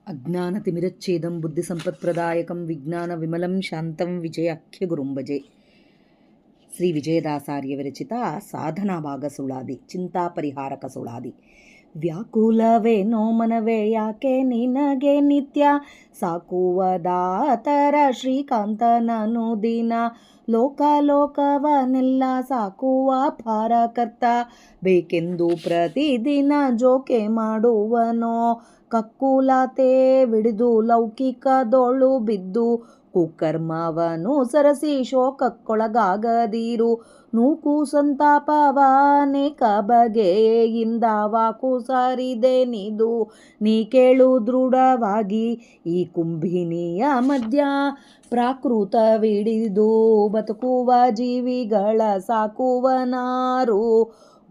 ಅಜ್ಞಾನತಿಮಿರಚ್ಛೇದಂ ಬುದ್ಧಿಸಂಪತ್ಪ್ರದಾಯಕಂ ವಿಜ್ಞಾನವಿಮಲಂ ಶಾಂತಂ ವಿಜಯಾಖ್ಯಗುರುಂ ಭಜೆ. ಶ್ರೀ ವಿಜಯದಾಸಾರ್ಯ ವಿರಚಿತ ಸಾಧನಾ ಭಾಗ ಸುಳಾದಿ ಚಿಂತಾಪರಿಹಾರಕ ಸುಳಾದಿ. ವ್ಯಾಕುಲವೇನೋ ಮನವೇ ಯಾಕೆ ನಿನಗೆ ನಿತ್ಯ ಸಾಕುವದಾತರ ಶ್ರೀಕಾಂತನನು ದಿನ ಲೋಕವನ್ನೆಲ್ಲ ಸಾಕುವ ಪಾರಕರ್ತ ಬೇಕೆಂದು ಪ್ರತಿದಿನ ಜೋಕೆ ಮಾಡುವನೋ ಕಕ್ಕುಲಾತೆ ವಿಡಿದು ಲೌಕಿಕದೊಳು ಬಿದ್ದು ಕುಕರ್ಮವನು ಸರಸಿ ಶೋಕಕ್ಕೊಳಗಾಗದಿರು ನೂಕು ಸಂತಾಪವಾನೇಕ ಬಗೆಯಿಂದ ವಾಕು ಸಾರಿದೆನಿದು ನೀ ಕೇಳು ದೃಢವಾಗಿ ಈ ಕುಂಭಿನಿಯ ಮಧ್ಯ ಪ್ರಾಕೃತವಿಡಿದು ಬದುಕುವ ಜೀವಿಗಳ ಸಾಕುವನಾರು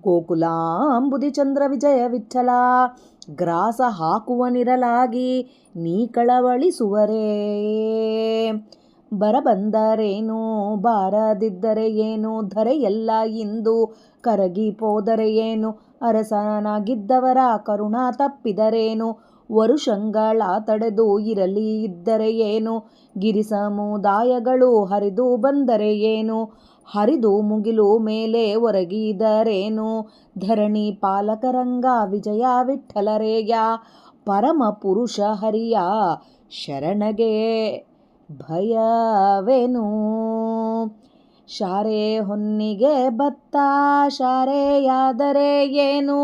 ಗೋಕುಲಾಂಬುದಿ ಚಂದ್ರ ವಿಜಯ ವಿಠಲ ಗ್ರಾಸ ಹಾಕುವನಿರಲಾಗಿ ನೀ ಕಳವಳಿಸುವರೇ. ಬರಬಂದರೇನು ಬಾರದಿದ್ದರೆ ಏನು ಧರೆಯೆಲ್ಲ ಇಂದು ಕರಗಿ ಹೋದರೆ ಏನು ಅರಸನಾಗಿದ್ದವರ ಕರುಣ ತಪ್ಪಿದರೇನು ವರುಷಗಳ ತಡೆದು ಇರಲಿ ಇದ್ದರೆ ಏನು ಗಿರಿ ಸಮುದಾಯಗಳು ಹರಿದು ಬಂದರೆ ಏನು ಹರಿದು ಮುಗಿಲು ಮೇಲೆ ಒರಗಿದರೇನು ಧರಣಿ ಪಾಲಕರಂಗ ವಿಜಯ ವಿಠಲರೇಯ ಪರಮ ಪುರುಷ ಹರಿಯ ಶರಣಗೆ ಭಯವೇನು. ಶಾರೆ ಹೊನ್ನಿಗೆ ಭತ್ತ ಶಾರೆಯಾದರೆ ಏನು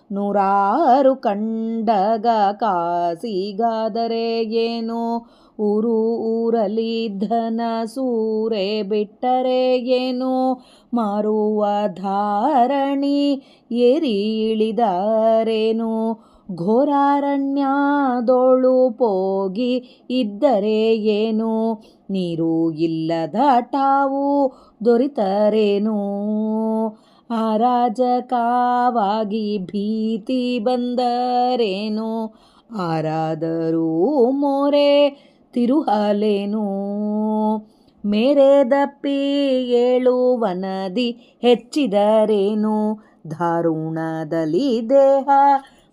ನೂರಾರು ಕಂಡಗ ಕಾಸಿಗಾದರೆ ಏನು ಊರಲ್ಲಿ ಧನ ಸೂರೆ ಬಿಟ್ಟರೆ ಏನು ಮಾರುವ ಧಾರಣಿ ಏರಿ ಇಳಿದರೇನು ಘೋರಾರಣ್ಯದೋಳು ಪೋಗಿ ಇದ್ದರೆ ಏನು ನೀರು ಇಲ್ಲದ ಟಾವು ದೊರೆತರೇನು ಅರಾಜಕವಾಗಿ ಭೀತಿ ಬಂದರೇನು ಆರಾದರೂ ಮೋರೆ ತಿರುಹಲೇನು ಮೇರೆ ದಪ್ಪಿ ಏಳುವನದಿ ಹೆಚ್ಚಿದರೇನು ದಾರುಣದಲ್ಲಿ ದೇಹ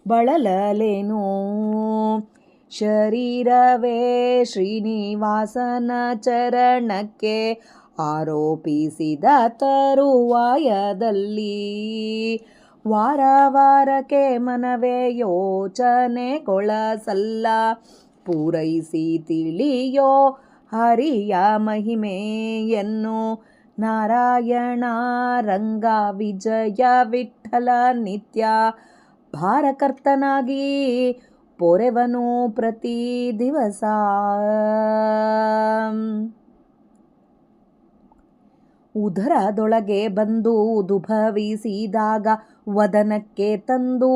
ಬಳಲಲೇನು ಶರೀರವೇ ಶ್ರೀನಿವಾಸನ ಚರಣಕ್ಕೆ ಆರೋಪಿಸಿದ ತರುವಾಯದಲ್ಲಿ ವಾರಕ್ಕೆ ಮನವೇ ಯೋಚನೆಗೊಳಸಲ್ಲ ಪೂರೈಸಿ ತಿಳಿಯೋ ಹರಿಯ ಮಹಿಮೆಯನ್ನು ನಾರಾಯಣ ರಂಗ ವಿಜಯ ವಿಠಲ ನಿತ್ಯ ಭಾರಕರ್ತನಾಗಿ ಪೊರೆವನು ಪ್ರತಿ ದಿವಸ. ಉದರದೊಳಗೆ ಬಂದು ಉದುಭವಿಸಿದಾಗ ವದನಕ್ಕೆ ತಂದು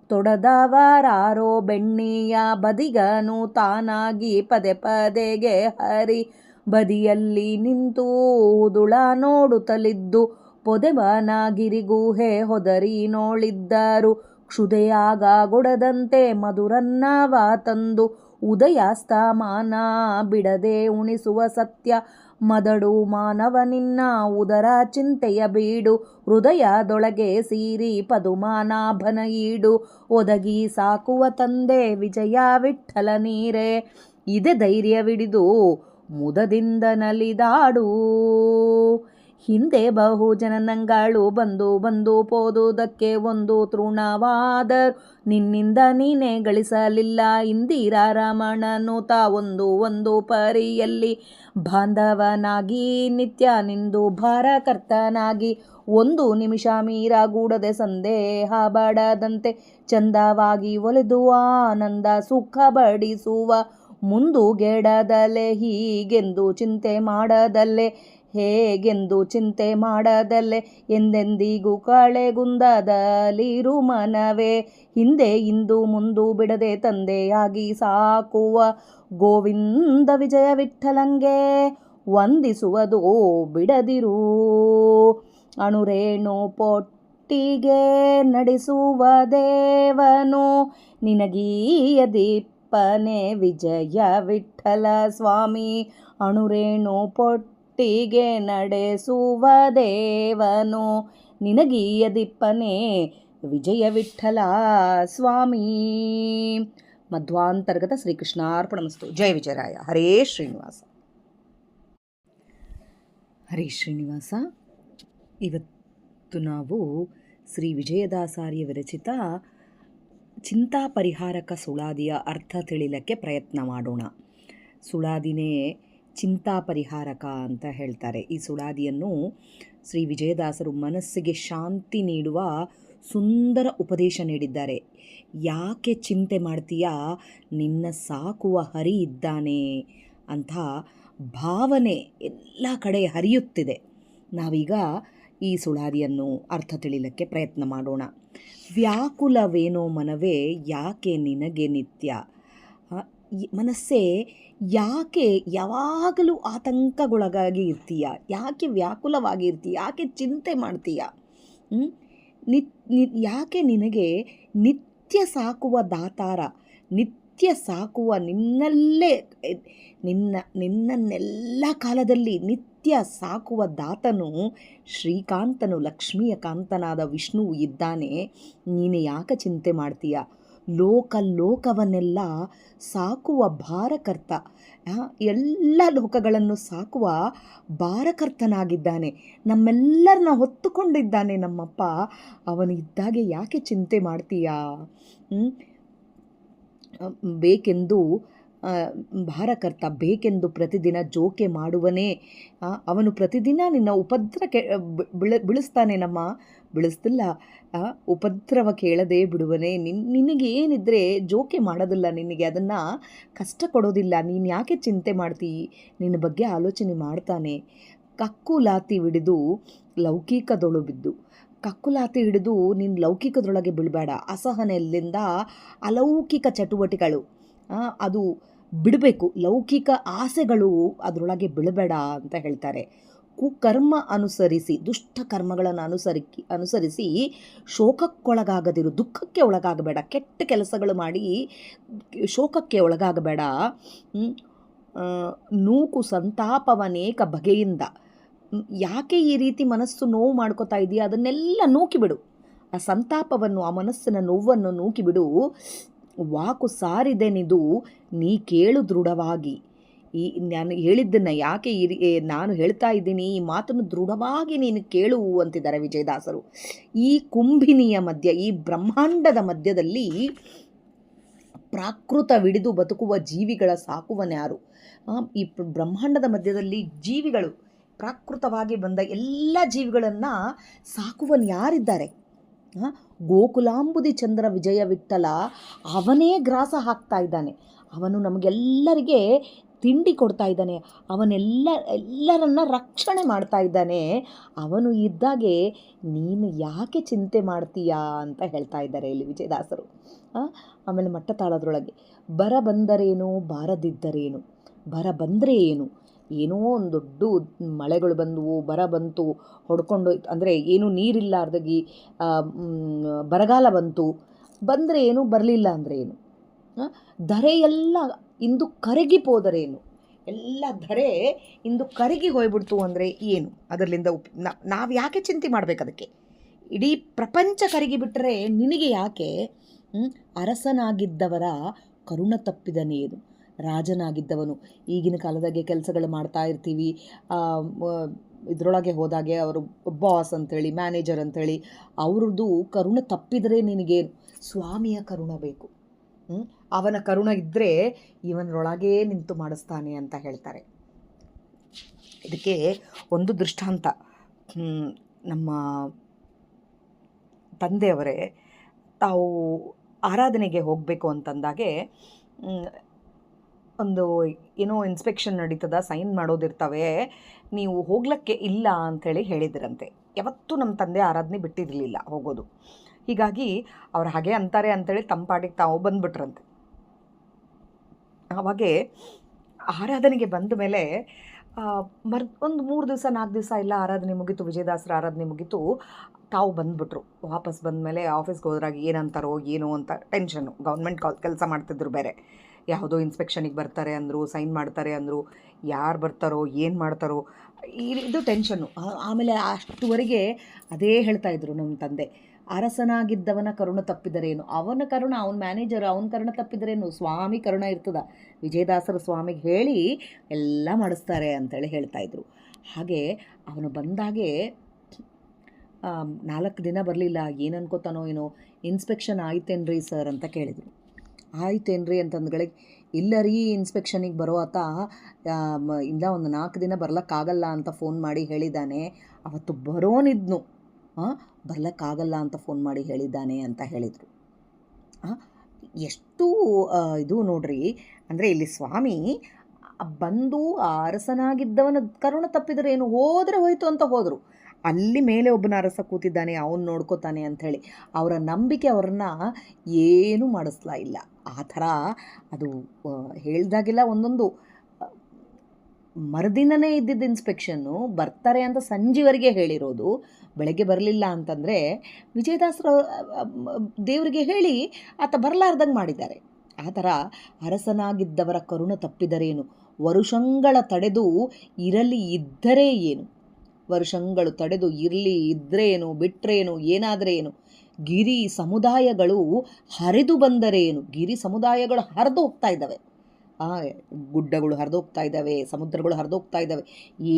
ತೊಡದವರಾರೋ ಬೆಣ್ಣಿಯ ಬದಿಗನು ತಾನಾಗಿ ಪದೇ ಪದೆಗೆ ಹರಿ ಬದಿಯಲ್ಲಿ ನಿಂತು ಉದುಳ ನೋಡುತ್ತಲಿದ್ದು ಪೊದೆವನಗಿರಿಗುಹೆ ಹೊದರಿ ನೋಳಿದ್ದರು ಕ್ಷುದೆಯಾಗೊಡದಂತೆ ಮಧುರನ್ನವ ತಂದು ಉದಯಾಸ್ತಮಾನ ಬಿಡದೆ ಉಣಿಸುವ ಸತ್ಯ ಮದಡು ಮಾನವ ನಿನ್ನ ಉದರ ಚಿಂತೆಯ ಬೀಡು ಹೃದಯದೊಳಗೆ ಸೀರಿ ಪದುಮನಾಭನ ಈಡು ಒದಗಿ ಸಾಕುವ ತಂದೆ ವಿಜಯ ವಿಠಲ ನೀರೇ ಇದೆ ಧೈರ್ಯವಿಡಿದು ಮುದದಿಂದ ನಲಿದಾಡು ಹಿಂದೆ ಬಹು ಜನನಂಗಳು ಬಂದು ಪೋದುದಕ್ಕೆ ಒಂದು ತೃಣವಾದರು ನಿನ್ನಿಂದ ನೀನೇ ಗಳಿಸಲಿಲ್ಲ ಇಂದಿರಾ ರಮಣನು ಒಂದು ಪರಿಯಲ್ಲಿ ಬಾಂಧವನಾಗಿ ನಿತ್ಯ ನಿಂದು ಭಾರಕರ್ತನಾಗಿ ಒಂದು ನಿಮಿಷ ಮೀರಗೂಡದೆ ಸಂದೇಹ ಬಡದಂತೆ ಚಂದವಾಗಿ ಒಲಿದು ಆನಂದ ಸುಖ ಬಡಿಸುವ ಮುಂದುಗೆಡದಲೆ ಹೀಗೆಂದು ಚಿಂತೆ ಮಾಡದಲ್ಲೇ ಹೇಗೆಂದು ಚಿಂತೆ ಮಾಡದಲ್ಲೇ ಎಂದೆಂದಿಗೂ ಕಳೆಗುಂದದಲ್ಲಿರು ಮನವೇ ಹಿಂದೆ ಇಂದು ಮುಂದು ಬಿಡದೆ ತಂದೆಯಾಗಿ ಸಾಕುವ ಗೋವಿಂದ ವಿಜಯ ವಿಠಲಂಗೆ ವಂದಿಸುವುದು ಬಿಡದಿರು ಅಣುರೇಣು ಪೊಟ್ಟಿಗೆ ನಡೆಸುವ ದೇವನು ನಿನಗೀಯ ದೀಪನೆ ವಿಜಯ ವಿಠಲ ಸ್ವಾಮಿ ಅಣುರೇಣು ಪೊಟ್ಟಿಗೆ ನಡೆಸುವ ದೇವನು ನಿನಗೀಯ ದಿಪ್ಪನೆ ವಿಜಯ ವಿಠಲ ಸ್ವಾಮಿ. ಮಧ್ವಾಂತರ್ಗತ ಶ್ರೀಕೃಷ್ಣಾರ್ಪಣಮಸ್ತು. ಜಯ ವಿಜಯರಾಯ. ಹರೇ ಶ್ರೀನಿವಾಸ. ಹರೇ ಶ್ರೀನಿವಾಸ. ಇವತ್ತು ನಾವು ಶ್ರೀ ವಿಜಯದಾಸಾರ್ಯ ವಿರಚಿತ ಚಿಂತಾ ಪರಿಹಾರಕ ಸುಳಾದಿಯ ಅರ್ಥ ತಿಳಿಲಕ್ಕೆ ಪ್ರಯತ್ನ ಮಾಡೋಣ. ಸುಳಾದಿನೇ ಚಿಂತಾ ಪರಿಹಾರಕ ಅಂತ ಹೇಳ್ತಾರೆ. ಈ ಸುಳಾದಿಯನ್ನು ಶ್ರೀ ವಿಜಯದಾಸರು ಮನಸ್ಸಿಗೆ ಶಾಂತಿ ನೀಡುವ ಸುಂದರ ಉಪದೇಶ ನೀಡಿದ್ದಾರೆ. ಯಾಕೆ ಚಿಂತೆ ಮಾಡ್ತೀಯಾ, ನಿನ್ನ ಸಾಕುವ ಹರಿ ಇದ್ದಾನೆ ಅಂಥ ಭಾವನೆ ಎಲ್ಲ ಕಡೆ ಹರಿಯುತ್ತಿದೆ. ನಾವೀಗ ಈ ಸುಳಾದಿಯನ್ನು ಅರ್ಥ ತಿಳಿಲಕ್ಕೆ ಪ್ರಯತ್ನ ಮಾಡೋಣ. ವ್ಯಾಕುಲವೇನೋ ಮನವೇ ಯಾಕೆ ನಿನಗೆ ನಿತ್ಯ. ಮನಸ್ಸೇ, ಯಾಕೆ ಯಾವಾಗಲೂ ಆತಂಕಗೊಳಗಾಗಿ ಇರ್ತೀಯ, ಯಾಕೆ ವ್ಯಾಕುಲವಾಗಿ ಇರ್ತೀಯ, ಯಾಕೆ ಚಿಂತೆ ಮಾಡ್ತೀಯ, ಯಾಕೆ ನಿನಗೆ ನಿತ್ಯ ಸಾಕುವ ದಾತಾರ, ನಿತ್ಯ ಸಾಕುವ ನಿನ್ನಲ್ಲೇ ನಿನ್ನನ್ನೆಲ್ಲ ಕಾಲದಲ್ಲಿ ನಿತ್ಯ ಸಾಕುವ ದಾತನು ಶ್ರೀಕಾಂತನು, ಲಕ್ಷ್ಮಿಯ ಕಾಂತನಾದ ವಿಷ್ಣುವು ಇದ್ದಾನೆ. ನೀನು ಯಾಕೆ ಚಿಂತೆ ಮಾಡ್ತೀಯ. ಲೋಕವನ್ನೆಲ್ಲ ಸಾಕುವ ಭಾರಕರ್ತ, ಎಲ್ಲ ಲೋಕಗಳನ್ನು ಸಾಕುವ ಭಾರಕರ್ತನಾಗಿದ್ದಾನೆ. ನಮ್ಮೆಲ್ಲರನ್ನ ಹೊತ್ತುಕೊಂಡಿದ್ದಾನೆ ನಮ್ಮಪ್ಪ. ಅವನು ಇದ್ದಾಗೆ ಯಾಕೆ ಚಿಂತೆ ಮಾಡ್ತೀಯಾ. ಬೇಕೆಂದು ಭಾರಕರ್ತ ಬೇಕೆಂದು ಪ್ರತಿದಿನ ಜೋಕೆ ಮಾಡುವನೇ. ಅವನು ಪ್ರತಿದಿನ ನಿನ್ನ ಉಪದ್ರ ಬಿಳಿಸ್ತಾನೆ ನಮ್ಮ, ಬಿಳಿಸ್ತಿಲ್ಲ, ಉಪದ್ರವ ಕೇಳದೆ ಬಿಡುವನೇ. ನಿನಗೆ ಏನಿದ್ರೆ ಜೋಕೆ ಮಾಡೋದಿಲ್ಲ, ನಿನಗೆ ಅದನ್ನು ಕಷ್ಟ ಕೊಡೋದಿಲ್ಲ. ನೀನು ಯಾಕೆ ಚಿಂತೆ ಮಾಡ್ತೀಯಿ, ನಿನ್ನ ಬಗ್ಗೆ ಆಲೋಚನೆ ಮಾಡ್ತಾನೆ. ಕಕ್ಕುಲಾತಿ ಹಿಡಿದು ಲೌಕಿಕದೊಳು ಬಿದ್ದು, ಕಕ್ಕುಲಾತಿ ಹಿಡಿದು ನೀನು ಲೌಕಿಕದೊಳಗೆ ಬೀಳಬೇಡ. ಅಸಹನೆಯಿಂದ ಅಲೌಕಿಕ ಚಟುವಟಿಕೆಗಳು ಅದು ಬಿಡಬೇಕು, ಲೌಕಿಕ ಆಸೆಗಳು ಅದರೊಳಗೆ ಬೀಳಬೇಡ ಅಂತ ಹೇಳ್ತಾರೆ. ಕುಕರ್ಮ ಅನುಸರಿಸಿ, ದುಷ್ಟ ಕರ್ಮಗಳನ್ನು ಅನುಸರಿಸಿ ಶೋಕಕ್ಕೊಳಗಾಗದಿರು, ದುಃಖಕ್ಕೆ ಒಳಗಾಗಬೇಡ. ಕೆಟ್ಟ ಕೆಲಸಗಳು ಮಾಡಿ ಶೋಕಕ್ಕೆ ಒಳಗಾಗಬೇಡ. ನೂಕು ಸಂತಾಪವನೇಕ ಬಗೆಯಿಂದ. ಯಾಕೆ ಈ ರೀತಿ ಮನಸ್ಸು ನೋವು ಮಾಡ್ಕೋತಾ ಇದೆಯಾ, ಅದನ್ನೆಲ್ಲ ನೂಕಿಬಿಡು. ಆ ಸಂತಾಪವನ್ನು, ಆ ಮನಸ್ಸಿನ ನೋವನ್ನು ನೂಕಿಬಿಡು. ವಾಕು ಸಾರಿದೆನಿದು ನೀ ಕೇಳು ದೃಢವಾಗಿ. ನಾನು ಹೇಳಿದ್ದನ್ನು ಯಾಕೆ ನಾನು ಹೇಳ್ತಾ ಇದ್ದೀನಿ, ಈ ಮಾತನ್ನು ದೃಢವಾಗಿ ನೀನು ಕೇಳು ಅಂತಿದ್ದಾರೆ ವಿಜಯದಾಸರು. ಈ ಕುಂಭಿನಿಯ ಮಧ್ಯ, ಈ ಬ್ರಹ್ಮಾಂಡದ ಮಧ್ಯದಲ್ಲಿ ಪ್ರಾಕೃತವಿಡಿದು ಬದುಕುವ ಜೀವಿಗಳ ಸಾಕುವನ್ಯಾರು. ಈ ಬ್ರಹ್ಮಾಂಡದ ಮಧ್ಯದಲ್ಲಿ ಜೀವಿಗಳು, ಪ್ರಾಕೃತವಾಗಿ ಬಂದ ಎಲ್ಲ ಜೀವಿಗಳನ್ನು ಸಾಕುವನು ಯಾರಿದ್ದಾರೆ. ಗೋಕುಲಾಂಬುದಿ ಚಂದ್ರ ವಿಜಯ ವಿಠಲ ಅವನೇ ಗ್ರಾಸ ಹಾಕ್ತಾ ಇದ್ದಾನೆ. ಅವನು ನಮಗೆಲ್ಲರಿಗೆ ತಿಂಡಿ ಕೊಡ್ತಾ ಇದ್ದಾನೆ. ಎಲ್ಲರನ್ನ ರಕ್ಷಣೆ ಮಾಡ್ತಾ ಇದ್ದಾನೆ. ಅವನು ಇದ್ದಾಗೆ ನೀನು ಯಾಕೆ ಚಿಂತೆ ಮಾಡ್ತೀಯಾ ಅಂತ ಹೇಳ್ತಾ ಇದ್ದಾರೆ ಇಲ್ಲಿ ವಿಜಯದಾಸರು. ಆಮೇಲೆ ಮಟ್ಟ ತಾಳದ್ರೊಳಗೆ ಬರ ಬಂದರೇನು, ಬಾರದಿದ್ದರೇನು. ಬರ ಬಂದರೆ ಏನು, ಏನೋ ಒಂದು ದೊಡ್ಡ ಮಳೆಗಳು ಬಂದವು, ಬರ ಬಂತು, ಹೊಡ್ಕೊಂಡು, ಅಂದರೆ ಏನು ನೀರಿಲ್ಲಾರ್ದಾಗಿ ಬರಗಾಲ ಬಂತು. ಬಂದರೆ ಏನು, ಬರಲಿಲ್ಲ ಅಂದರೆ ಏನು. ಧರೆಯೆಲ್ಲ ಇಂದು ಕರಗಿ ಹೋದರೇನು, ಎಲ್ಲ ಧರೆ ಇಂದು ಕರಗಿ ಹೋಗ್ಬಿಡ್ತು ಅಂದರೆ ಏನು. ಅದರಲ್ಲಿಂದ ನಾವು ಯಾಕೆ ಚಿಂತೆ ಮಾಡಬೇಕು ಅದಕ್ಕೆ. ಇಡೀ ಪ್ರಪಂಚ ಕರಗಿ ಬಿಟ್ಟರೆ ನಿನಗೆ ಯಾಕೆ. ಅರಸನಾಗಿದ್ದವರ ಕರುಣ ತಪ್ಪಿದನೇನು, ರಾಜನಾಗಿದ್ದವನು. ಈಗಿನ ಕಾಲದಾಗೆ ಕೆಲಸಗಳು ಮಾಡ್ತಾ ಇರ್ತೀವಿ, ಇದರೊಳಗೆ ಹೋದಾಗೆ ಅವರು ಬಾಸ್ ಅಂಥೇಳಿ, ಮ್ಯಾನೇಜರ್ ಅಂಥೇಳಿ ಅವ್ರದ್ದು ಕರುಣ ತಪ್ಪಿದರೆ ನಿನಗೇನು. ಸ್ವಾಮಿಯ ಕರುಣ ಬೇಕು. ಅವನ ಕರುಣ ಇದ್ದರೆ ಇವನರೊಳಗೇ ನಿಂತು ಮಾಡಿಸ್ತಾನೆ ಅಂತ ಹೇಳ್ತಾರೆ. ಇದಕ್ಕೆ ಒಂದು ದೃಷ್ಟಾಂತ. ನಮ್ಮ ತಂದೆಯವರೇ ತಾವು ಆರಾಧನೆಗೆ ಹೋಗಬೇಕು ಅಂತಂದಾಗೆ ಒಂದು ಏನೋ ಇನ್ಸ್ಪೆಕ್ಷನ್ ನಡೀತದ, ಸೈನ್ ಮಾಡೋದಿರ್ತವೆ, ನೀವು ಹೋಗ್ಲಿಕ್ಕೆ ಇಲ್ಲ ಅಂಥೇಳಿ ಹೇಳಿದ್ರಂತೆ. ಯಾವತ್ತೂ ನಮ್ಮ ತಂದೆ ಆರಾಧನೆ ಬಿಟ್ಟಿರಲಿಲ್ಲ ಹೋಗೋದು. ಹೀಗಾಗಿ ಅವ್ರು ಹಾಗೆ ಅಂತಾರೆ ಅಂಥೇಳಿ ತಮ್ಮ ಪಾಟಿಗೆ ತಾವು ಬಂದುಬಿಟ್ರಂತೆ. ಆವಾಗೆ ಆರಾಧನೆಗೆ ಬಂದ ಮೇಲೆ ಒಂದು 3 ದಿವಸ 4 ದಿವಸ ಎಲ್ಲ ಆರಾಧನೆ ಮುಗೀತು, ವಿಜಯದಾಸರ ಆರಾಧನೆ ಮುಗೀತು. ತಾವು ಬಂದುಬಿಟ್ರು. ವಾಪಸ್ ಬಂದಮೇಲೆ ಆಫೀಸ್ಗೆ ಹೋದ್ರಾಗ ಏನಂತಾರೋ ಏನೋ ಅಂತ ಟೆನ್ಷನ್ನು. ಗೌರ್ಮೆಂಟ್ ಕೆಲಸ ಮಾಡ್ತಿದ್ರು ಬೇರೆ. ಯಾವುದೋ ಇನ್ಸ್ಪೆಕ್ಷನಿಗೆ ಬರ್ತಾರೆ ಅಂದರು, ಸೈನ್ ಮಾಡ್ತಾರೆ ಅಂದರು, ಯಾರು ಬರ್ತಾರೋ ಏನು ಮಾಡ್ತಾರೋ ಇದು ಟೆನ್ಷನ್ನು. ಆಮೇಲೆ ಅಷ್ಟುವರೆಗೆ ಅದೇ ಹೇಳ್ತಾಯಿದ್ರು ನಮ್ಮ ತಂದೆ, ಅರಸನಾಗಿದ್ದವನ ಕರುಣ ತಪ್ಪಿದರೇನು, ಅವನ ಕರುಣ, ಅವನ ಮ್ಯಾನೇಜರ್ ಅವನ ಕರುಣ ತಪ್ಪಿದರೇನು, ಸ್ವಾಮಿ ಕರುಣ ಇರ್ತದ. ವಿಜಯದಾಸರು ಸ್ವಾಮಿಗೆ ಹೇಳಿ ಎಲ್ಲ ಮಾಡಿಸ್ತಾರೆ ಅಂತೇಳಿ ಹೇಳ್ತಾಯಿದ್ರು. ಹಾಗೆ ಅವನು ಬಂದಾಗೆ 4 ದಿನ ಬರಲಿಲ್ಲ. ಏನು ಅನ್ಕೋತಾನೋ ಏನೋ, ಇನ್ಸ್ಪೆಕ್ಷನ್ ಆಯ್ತೇನ್ರಿ ಸರ್ ಅಂತ ಕೇಳಿದರು. ಆಯ್ತೇನ್ರಿ ಅಂತಂದ್ಗಳಿಗೆ, ಇಲ್ಲ ರೀ ಇನ್ಸ್ಪೆಕ್ಷನಿಗೆ ಬರೋ ಆತ ಇಲ್ಲ ಒಂದು 4 ದಿನ ಬರ್ಲಿಕ್ಕಾಗಲ್ಲ ಅಂತ ಫೋನ್ ಮಾಡಿ ಹೇಳಿದ್ದಾನೆ. ಅವತ್ತು ಬರೋನಿದ್ನು, ಬರ್ಲಿಕ್ಕಾಗಲ್ಲ ಅಂತ ಫೋನ್ ಮಾಡಿ ಹೇಳಿದ್ದಾನೆ ಅಂತ ಹೇಳಿದರು. ಎಷ್ಟು ಇದು ನೋಡ್ರಿ, ಅಂದರೆ ಇಲ್ಲಿ ಸ್ವಾಮಿ ಬಂದು ಆ ಅರಸನಾಗಿದ್ದವನ ಕರುಣ ತಪ್ಪಿದರೆ ಹೋದರೆ ಹೋಯ್ತು ಅಂತ ಹೋದರು. ಅಲ್ಲಿ ಮೇಲೆ ಒಬ್ಬನ ಅರಸ ಕೂತಿದ್ದಾನೆ, ಅವನು ನೋಡ್ಕೋತಾನೆ ಅಂಥೇಳಿ ಅವರ ನಂಬಿಕೆ ಅವ್ರನ್ನ ಏನೂ ಮಾಡಿಸ್ಲಾ ಇಲ್ಲ. ಆ ಥರ ಅದು ಹೇಳ್ದಾಗೆಲ್ಲ ಒಂದೊಂದು ಮರುದಿನನೇ ಇದ್ದಿದ್ದು ಇನ್ಸ್ಪೆಕ್ಷನ್ನು ಬರ್ತಾರೆ ಅಂತ ಸಂಜೆವರೆಗೆ ಹೇಳಿರೋದು. ಬೆಳಗ್ಗೆ ಬರಲಿಲ್ಲ ಅಂತಂದರೆ ವಿಜಯದಾಸರು ದೇವರಿಗೆ ಹೇಳಿ ಆತ ಬರಲಾರ್ದಂಗೆ ಮಾಡಿದ್ದಾರೆ. ಆ ಥರ ಅರಸನಾಗಿದ್ದವರ ಕರುಣ ತಪ್ಪಿದರೇನು, ವರುಷಗಳ ತಡೆದು ಇರಲಿ ಇದ್ದರೆ ಏನು, ವರ್ಷಗಳು ತಡೆದು ಇರಲಿ ಇದ್ರೇನು ಬಿಟ್ರೇನು ಏನಾದ್ರೇನು, ಗಿರಿ ಸಮುದಾಯಗಳು ಹರಿದು ಬಂದರೇನು. ಗಿರಿ ಸಮುದಾಯಗಳು ಹರಿದು ಹೋಗ್ತಾ ಇದ್ದಾವೆ, ಗುಡ್ಡಗಳು ಹರಿದು ಹೋಗ್ತಾ ಇದ್ದಾವೆ, ಸಮುದ್ರಗಳು ಹರಿದು ಹೋಗ್ತಾ ಇದ್ದಾವೆ.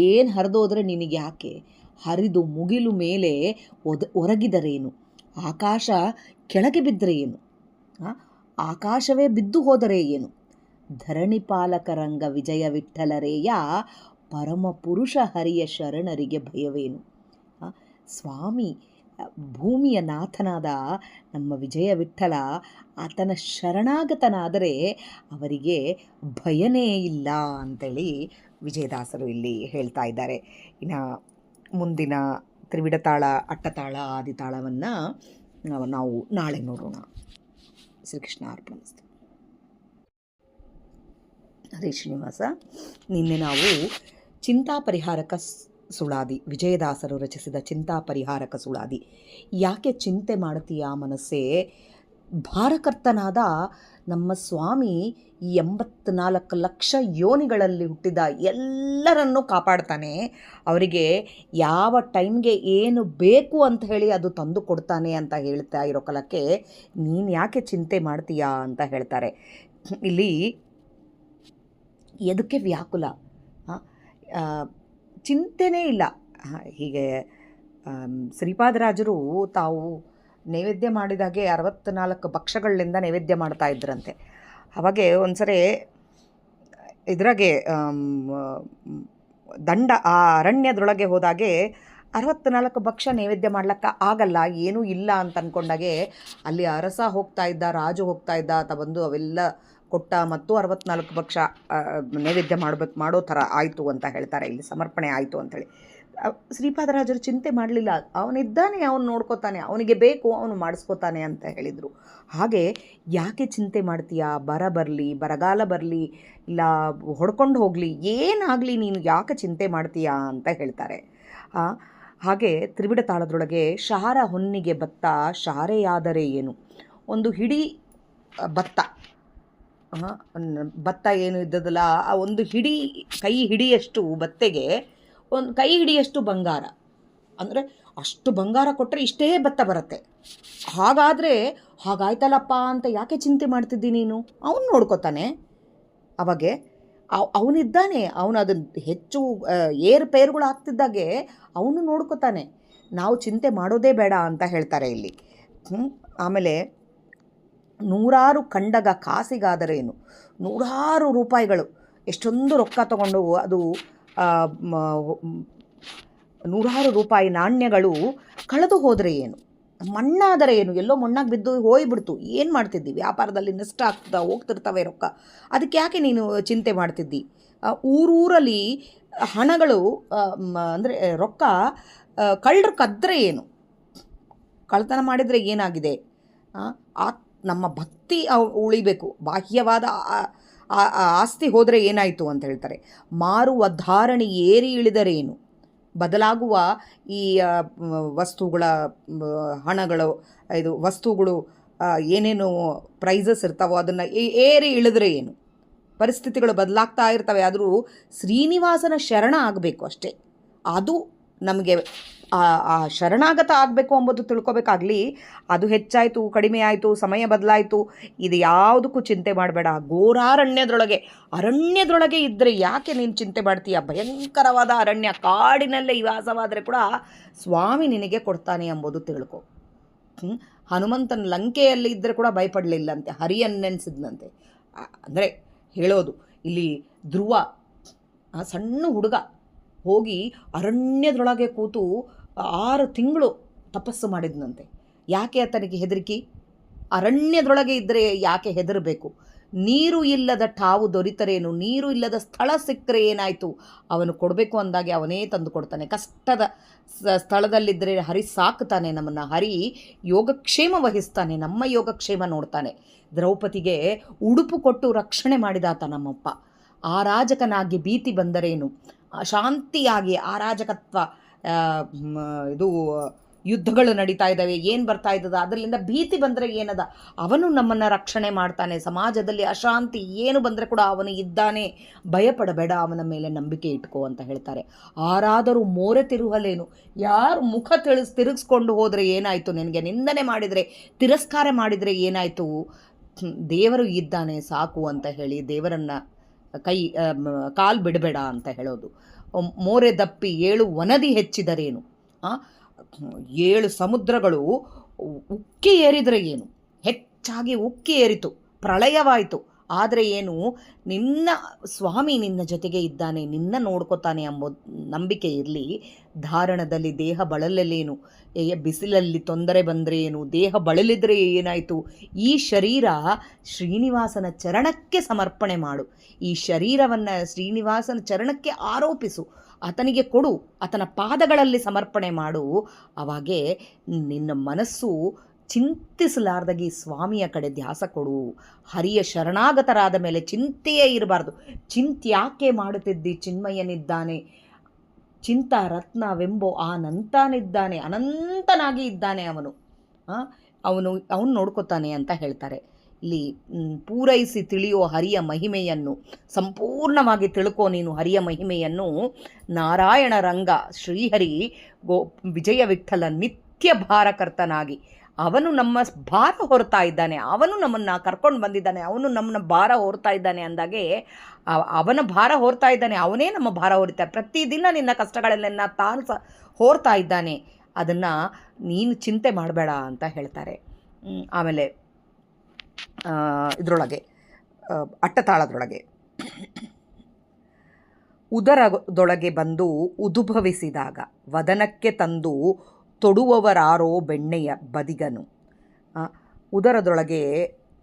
ಏನು ಹರಿದೋದ್ರೆ ನಿನಗೆ ಯಾಕೆ, ಹರಿದು ಮುಗಿಲು ಮೇಲೆ ಒರಗಿದರೇನು, ಆಕಾಶ ಕೆಳಗೆ ಬಿದ್ದರೆ ಏನು, ಆಕಾಶವೇ ಬಿದ್ದು ಹೋದರೆ ಏನು, ಧರಣಿ ಪಾಲಕರಂಗ ವಿಜಯ ವಿಠಲರೇಯ ಪರಮ ಪುರುಷ ಹರಿಯ ಶರಣರಿಗೆ ಭಯವೇನು. ಸ್ವಾಮಿ ಭೂಮಿಯ ನಾಥನಾದ ನಮ್ಮ ವಿಜಯ ವಿಠಲ ಆತನ ಶರಣಾಗತನಾದರೆ ಅವರಿಗೆ ಭಯನೇ ಇಲ್ಲ ಅಂತೇಳಿ ವಿಜಯದಾಸರು ಇಲ್ಲಿ ಹೇಳ್ತಾ ಇದ್ದಾರೆ. ಇನ್ನು ಮುಂದಿನ ತ್ರಿವಿಡತಾಳ, ಅಟ್ಟತಾಳ, ಆದಿತಾಳವನ್ನು ನಾವು ನಾಳೆ ನೋಡೋಣ. ಶ್ರೀಕೃಷ್ಣ ಅರ್ಪಣಿಸ್ತು. ಹರೇ ಶ್ರೀನಿವಾಸ. ನಿನ್ನೆ ನಾವು ಚಿಂತಾ ಪರಿಹಾರಕ ಸುಳಾದಿ, ವಿಜಯದಾಸರು ರಚಿಸಿದ ಚಿಂತಾ ಪರಿಹಾರಕ ಸುಳಾದಿ. ಯಾಕೆ ಚಿಂತೆ ಮಾಡ್ತೀಯಾ ಮನಸ್ಸೇ, ಭಾರಕರ್ತನಾದ ನಮ್ಮ ಸ್ವಾಮಿ ಈ 84 ಲಕ್ಷ ಯೋನಿಗಳಲ್ಲಿ ಹುಟ್ಟಿದ ಎಲ್ಲರನ್ನೂ ಕಾಪಾಡ್ತಾನೆ. ಅವರಿಗೆ ಯಾವ ಟೈಮ್ಗೆ ಏನು ಬೇಕು ಅಂತ ಹೇಳಿ ಅದು ತಂದು ಕೊಡ್ತಾನೆ ಅಂತ ಹೇಳ್ತಾ ಇರೋ ಕಾಲಕ್ಕೆ ನೀನು ಯಾಕೆ ಚಿಂತೆ ಮಾಡ್ತೀಯಾ ಅಂತ ಹೇಳ್ತಾರೆ. ಇಲ್ಲಿ ಎದಕ್ಕೆ ವ್ಯಾಕುಲ, ಚಿಂತೆನೇ ಇಲ್ಲ. ಹೀಗೆ ಶ್ರೀಪಾದರಾಜರು ತಾವು ನೈವೇದ್ಯ ಮಾಡಿದಾಗೆ 64 ಭಕ್ಷಗಳಿಂದ ನೈವೇದ್ಯ ಮಾಡ್ತಾ ಇದ್ರಂತೆ. ಅವಾಗೆ ಒಂದ್ಸರಿ ಇದ್ರಾಗೆ ದಂಡ ಆ ಅರಣ್ಯದೊಳಗೆ ಹೋದಾಗೆ 64 ಭಕ್ಷ ನೈವೇದ್ಯ ಮಾಡ್ಲಿಕ್ಕೆ ಆಗಲ್ಲ, ಏನೂ ಇಲ್ಲ ಅಂತ ಅಂದ್ಕೊಂಡಾಗೆ ಅಲ್ಲಿ ಅರಸ ಹೋಗ್ತಾ ಇದ್ದ, ರಾಜು ಹೋಗ್ತಾ ಇದ್ದ, ಆತ ಬಂದು ಅವೆಲ್ಲ ಕೊಟ್ಟ ಮತ್ತು 64 ಭಕ್ಷ ನೈವೇದ್ಯ ಮಾಡೋ ಥರ ಆಯಿತು ಅಂತ ಹೇಳ್ತಾರೆ. ಇಲ್ಲಿ ಸಮರ್ಪಣೆ ಆಯಿತು ಅಂಥೇಳಿ ಶ್ರೀಪಾದರಾಜರು ಚಿಂತೆ ಮಾಡಲಿಲ್ಲ. ಅವನಿದ್ದಾನೆ, ಅವನು ನೋಡ್ಕೋತಾನೆ, ಅವನಿಗೆ ಬೇಕು ಅವನು ಮಾಡಿಸ್ಕೋತಾನೆ ಅಂತ ಹೇಳಿದರು. ಹಾಗೆ ಯಾಕೆ ಚಿಂತೆ ಮಾಡ್ತೀಯಾ, ಬರಲಿ ಬರಗಾಲ ಬರಲಿ ಇಲ್ಲ ಹೊಡ್ಕೊಂಡು ಹೋಗಲಿ ಏನಾಗಲಿ ನೀನು ಯಾಕೆ ಚಿಂತೆ ಮಾಡ್ತೀಯಾ ಅಂತ ಹೇಳ್ತಾರೆ. ಹಾಗೆ ತ್ರಿವಿಡ ತಾಳದೊಳಗೆ ಶಾರ ಹೊನ್ನಿಗೆ ಭತ್ತ ಶಾರೆಯಾದರೆ ಏನು, ಒಂದು ಹಿಡಿ ಭತ್ತ ಏನು ಇದ್ದದಲ್ಲ, ಆ ಒಂದು ಹಿಡಿ ಕೈ ಹಿಡಿಯಷ್ಟು ಭತ್ತೆಗೆ ಒಂದು ಕೈ ಹಿಡಿಯಷ್ಟು ಬಂಗಾರ, ಅಂದರೆ ಅಷ್ಟು ಬಂಗಾರ ಕೊಟ್ಟರೆ ಇಷ್ಟೇ ಭತ್ತ ಬರುತ್ತೆ. ಹಾಗಾದರೆ ಹಾಗಾಯ್ತಲ್ಲಪ್ಪ ಅಂತ ಯಾಕೆ ಚಿಂತೆ ಮಾಡ್ತಿದ್ದಿ ನೀನು, ಅವನು ನೋಡ್ಕೋತಾನೆ. ಅವಾಗೆ ಅವನಿದ್ದಾನೆ, ಅವನು ಅದನ್ನು ಹೆಚ್ಚು ಏರುಪೇರುಗಳು ಆಗ್ತಿದ್ದಾಗೆ ಅವನು ನೋಡ್ಕೋತಾನೆ. ನಾವು ಚಿಂತೆ ಮಾಡೋದೇ ಬೇಡ ಅಂತ ಹೇಳ್ತಾರೆ ಇಲ್ಲಿ. ಆಮೇಲೆ 100 ಖಂಡಗ ಕಾಸಿಗಾದರೇನು, 100 ರೂಪಾಯಿಗಳು ಎಷ್ಟೊಂದು ರೊಕ್ಕ ತಗೊಂಡು ಅದು 100 ರೂಪಾಯಿ ನಾಣ್ಯಗಳು ಕಳೆದು ಹೋದರೆ ಏನು, ಮಣ್ಣಾದರೆ ಏನು, ಎಲ್ಲೋ ಮಣ್ಣಾಗಿ ಬಿದ್ದು ಹೋಯ್ಬಿಡ್ತು, ಏನು ಮಾಡ್ತಿದ್ದಿ, ವ್ಯಾಪಾರದಲ್ಲಿ ನಷ್ಟ ಆಗ್ತದ, ಹೋಗ್ತಿರ್ತವೆ ರೊಕ್ಕ, ಅದಕ್ಕೆ ಯಾಕೆ ನೀನು ಚಿಂತೆ ಮಾಡ್ತಿದ್ದಿ. ಊರೂರಲ್ಲಿ ಹಣಗಳು ಅಂದರೆ ರೊಕ್ಕ ಕಳ್ಳರು ಕದ್ದರೆ ಏನು, ಕಳ್ತನ ಮಾಡಿದರೆ ಏನಾಗಿದೆ, ನಮ್ಮ ಭಕ್ತಿ ಉಳಿಬೇಕು, ಬಾಹ್ಯವಾದ ಆಸ್ತಿ ಹೋದರೆ ಏನಾಯಿತು ಅಂತ ಹೇಳ್ತಾರೆ. ಮಾರುವ ಧಾರಣೆ ಏರಿ ಇಳಿದರೇನು, ಬದಲಾಗುವ ಈ ವಸ್ತುಗಳ ಹಣಗಳು ಇದು ವಸ್ತುಗಳು ಏನೇನು ಪ್ರೈಸಸ್ ಇರ್ತಾವೋ ಅದನ್ನು ಏರಿ ಇಳಿದ್ರೆ ಏನು, ಪರಿಸ್ಥಿತಿಗಳು ಬದಲಾಗ್ತಾ ಇರ್ತವೆ, ಆದರೂ ಶ್ರೀನಿವಾಸನ ಶರಣ ಆಗಬೇಕು ಅಷ್ಟೇ, ಅದು ನಮಗೆ ಆ ಶರಣಾಗತ ಆಗಬೇಕು ಎಂಬುದು ತಿಳ್ಕೊಬೇಕಾಗಲಿ. ಅದು ಹೆಚ್ಚಾಯಿತು, ಕಡಿಮೆ ಆಯಿತು, ಸಮಯ ಬದಲಾಯಿತು, ಇದು ಯಾವುದಕ್ಕೂ ಚಿಂತೆ ಮಾಡಬೇಡ. ಅರಣ್ಯದೊಳಗೆ ಇದ್ದರೆ ಯಾಕೆ ನೀನು ಚಿಂತೆ ಮಾಡ್ತೀಯ? ಭಯಂಕರವಾದ ಅರಣ್ಯ, ಕಾಡಿನಲ್ಲೇ ವಾಸವಾದರೆ ಕೂಡ ಸ್ವಾಮಿ ನಿನಗೆ ಕೊಡ್ತಾನೆ ಎಂಬುದು ತಿಳ್ಕೊ. ಹನುಮಂತನ ಲಂಕೆಯಲ್ಲಿ ಇದ್ದರೆ ಕೂಡ ಭಯಪಡಲಿಲ್ಲಂತೆ, ಹರಿಯನ್ನೆನ್ಸಿದ್ನಂತೆ. ಅಂದರೆ ಹೇಳೋದು ಇಲ್ಲಿ ಧ್ರುವ ಸಣ್ಣ ಹುಡುಗ ಹೋಗಿ ಅರಣ್ಯದೊಳಗೆ ಕೂತು 6 ತಿಂಗಳು ತಪಸ್ಸು ಮಾಡಿದ್ನಂತೆ. ಯಾಕೆ ಆತನಿಗೆ ಹೆದರಿಕೆ? ಅರಣ್ಯದೊಳಗೆ ಇದ್ದರೆ ಯಾಕೆ ಹೆದರಬೇಕು? ನೀರು ಇಲ್ಲದ ಠಾವು ದೊರಿತರೇನು, ನೀರು ಇಲ್ಲದ ಸ್ಥಳ ಸಿಕ್ಕರೆ ಏನಾಯಿತು? ಅವನು ಕೊಡಬೇಕು ಅಂದಾಗೆ ಅವನೇ ತಂದು ಕೊಡ್ತಾನೆ. ಕಷ್ಟದ ಸ್ಥಳದಲ್ಲಿದ್ದರೆ ಹರಿ ಸಾಕ್ತಾನೆ ನಮ್ಮನ್ನು, ಹರಿ ಯೋಗಕ್ಷೇಮ ವಹಿಸ್ತಾನೆ, ನಮ್ಮ ಯೋಗಕ್ಷೇಮ ನೋಡ್ತಾನೆ. ದ್ರೌಪದಿಗೆ ಉಡುಪು ಕೊಟ್ಟು ರಕ್ಷಣೆ ಮಾಡಿದಾತ ನಮ್ಮಪ್ಪ. ಆರಾಜಕನಾಗಿ ಭೀತಿ ಬಂದರೇನು, ಶಾಂತಿಯಾಗಿ ಅರಾಜಕತ್ವ, ಇದು ಯುದ್ಧಗಳು ನಡೀತಾ ಇದ್ದಾವೆ, ಏನು ಬರ್ತಾ ಇದ್ದದ, ಅದರಿಂದ ಭೀತಿ ಬಂದರೆ ಏನದ, ಅವನು ನಮ್ಮನ್ನು ರಕ್ಷಣೆ ಮಾಡ್ತಾನೆ. ಸಮಾಜದಲ್ಲಿ ಅಶಾಂತಿ ಏನು ಬಂದರೆ ಕೂಡ ಅವನು ಇದ್ದಾನೆ, ಭಯಪಡಬೇಡ, ಅವನ ಮೇಲೆ ನಂಬಿಕೆ ಇಟ್ಕೋ ಅಂತ ಹೇಳ್ತಾರೆ. ಆರಾದರೂ ಮೋರೆ ತಿರುಹಲೇನು, ಯಾರು ಮುಖ ತಿರುಗಿಸ್ಕೊಂಡು ಹೋದರೆ ಏನಾಯಿತು, ನಿನಗೆ ನಿಂದನೆ ಮಾಡಿದರೆ, ತಿರಸ್ಕಾರ ಮಾಡಿದರೆ ಏನಾಯಿತು, ದೇವರು ಇದ್ದಾನೆ ಸಾಕು ಅಂತ ಹೇಳಿ ದೇವರನ್ನು ಕಾಲು ಬಿಡಬೇಡ ಅಂತ ಹೇಳೋದು. ಮೋರೆ ದಪ್ಪಿ 7 ವನದಿ ಹೆಚ್ಚಿದರೇನು, 7 ಸಮುದ್ರಗಳು ಉಕ್ಕಿ ಏರಿದರೆ ಏನು, ಹೆಚ್ಚಾಗಿ ಉಕ್ಕಿ ಏರಿತು, ಪ್ರಳಯವಾಯಿತು, ಆದರೆ ಏನು, ನಿನ್ನ ಸ್ವಾಮಿ ನಿನ್ನ ಜೊತೆಗೆ ಇದ್ದಾನೆ, ನಿನ್ನ ನೋಡ್ಕೋತಾನೆ ಎಂಬ ನಂಬಿಕೆ ಇರಲಿ. ಧಾರಣದಲ್ಲಿ ದೇಹ ಬಳಲಲೇನು, ಬಿಸಿಲಲ್ಲಿ ತೊಂದರೆ ಬಂದರೆ ಏನು, ದೇಹ ಬಳಲಿದರೆ ಏನಾಯಿತು, ಈ ಶರೀರ ಶ್ರೀನಿವಾಸನ ಚರಣಕ್ಕೆ ಸಮರ್ಪಣೆ ಮಾಡು, ಈ ಶರೀರವನ್ನು ಶ್ರೀನಿವಾಸನ ಚರಣಕ್ಕೆ ಆರೋಪಿಸು, ಆತನಿಗೆ ಕೊಡು, ಆತನ ಪಾದಗಳಲ್ಲಿ ಸಮರ್ಪಣೆ ಮಾಡು. ಆವಾಗೇ ನಿನ್ನ ಮನಸ್ಸು ಚಿಂತಿಸಲಾರ್ದಾಗಿ ಸ್ವಾಮಿಯ ಕಡೆ ಧ್ಯಾಸ ಕೊಡು. ಹರಿಯ ಶರಣಾಗತರಾದ ಮೇಲೆ ಚಿಂತೆಯೇ ಇರಬಾರ್ದು. ಚಿಂತ್ಯಾಕೆ ಮಾಡುತ್ತಿದ್ದಿ, ಚಿನ್ಮಯನಿದ್ದಾನೆ, ಚಿಂತ ರತ್ನವೆಂಬೋ ಅನಂತನಿದ್ದಾನೆ, ಅನಂತನಾಗಿ ಇದ್ದಾನೆ ಅವನು ನೋಡ್ಕೋತಾನೆ ಅಂತ ಹೇಳ್ತಾರೆ. ಇಲ್ಲಿ ಪೂರೈಸಿ ತಿಳಿಯೋ ಹರಿಯ ಮಹಿಮೆಯನ್ನು, ಸಂಪೂರ್ಣವಾಗಿ ತಿಳ್ಕೋ ನೀನು ಹರಿಯ ಮಹಿಮೆಯನ್ನು. ನಾರಾಯಣ ರಂಗ ಶ್ರೀಹರಿ ವಿಜಯ ವಿಠಲ ನಿತ್ಯ ಭಾರಕರ್ತನಾಗಿ ಅವನು ನಮ್ಮ ಭಾರ ಹೊರ್ತಾ ಇದ್ದಾನೆ, ಅವನು ನಮ್ಮನ್ನು ಕರ್ಕೊಂಡು ಬಂದಿದ್ದಾನೆ, ಅವನು ನಮ್ಮನ್ನ ಭಾರ ಹೊರ್ತಾ ಇದ್ದಾನೆ ಅಂದಾಗೆ ಅವನ ಭಾರ ಹೊರ್ತಾ ಇದ್ದಾನೆ, ಅವನೇ ನಮ್ಮ ಭಾರ ಹೊರಿತಾರೆ. ಪ್ರತಿದಿನ ನಿನ್ನ ಕಷ್ಟಗಳನ್ನೆಲ್ಲ ತಾನು ಹೊರ್ತಾ ಇದ್ದಾನೆ, ಅದನ್ನು ನೀನು ಚಿಂತೆ ಮಾಡಬೇಡ ಅಂತ ಹೇಳ್ತಾರೆ. ಆಮೇಲೆ ಇದರೊಳಗೆ ಅಟ್ಟತಾಳದೊಳಗೆ ಉದರದೊಳಗೆ ಬಂದು ಉದುಭವಿಸಿದಾಗ ವದನಕ್ಕೆ ತಂದು ತೊಡುವವರಾರೋ ಬೆಣ್ಣೆಯ ಬದಿಗನು. ಉದರದೊಳಗೆ